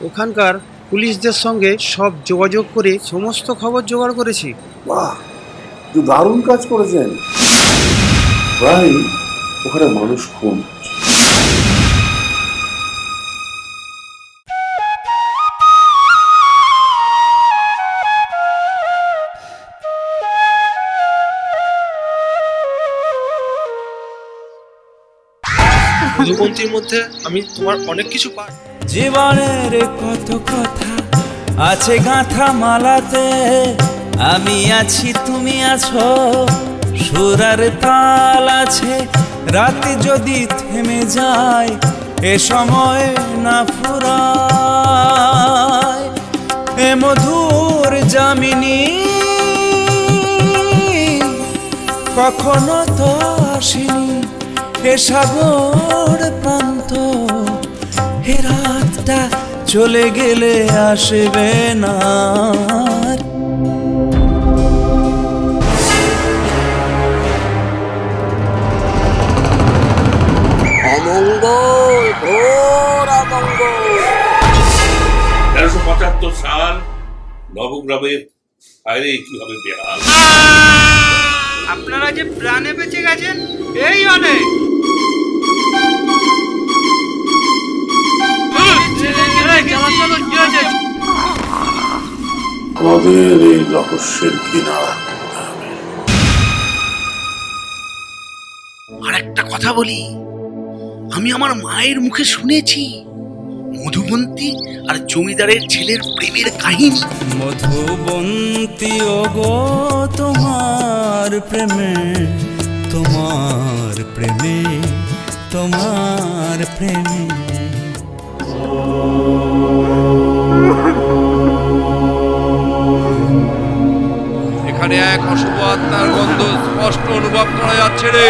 ওখানকার পুলিশদের সঙ্গে সব যোগাযোগ করে সমস্ত খবর জোগাড় করেছি। বাহ, তো দারুণ কাজ করেছেন। প্রায় ওখানে মানুষ খুন হচ্ছে। মধুবন্তীর মধ্যে আমি তোমার অনেক কিছু পাই। জীবনের কত কথা আছে গাঁথা মালাতে, আমি আছি তুমি আছো, সুরার তাল আছে। রাত যদি থেমে যায় এ সময় না ফুরায়, এ মধুর যামিনী কখনো তো আসেনি এ সাগর প্রান্ত। এ রাতটা চলে গেলে আসবে না। অমঙ্গল, ঘোর অমঙ্গল। 1375 সাল নবগ্রামের বাইরে কি হবে বেহাল। আপনারা যে প্রাণে বেঁচে গেছেন এই অনেক। আমাদের এই রহস্যের কিনারা করতে হবে। আর একটা কথা বলি, আমি আমার মায়ের মুখে শুনেছি মধুবন্তী আর জমিদারের ছেলের প্রেমের কাহিনী। মধুবন্তী ওগো তোমার প্রেমে, তোমার প্রেমে, তোমার প্রেমে। এখানে এক অশুভ আত্মার গন্ধ স্পষ্ট অনুভব করা যাচ্ছে রে।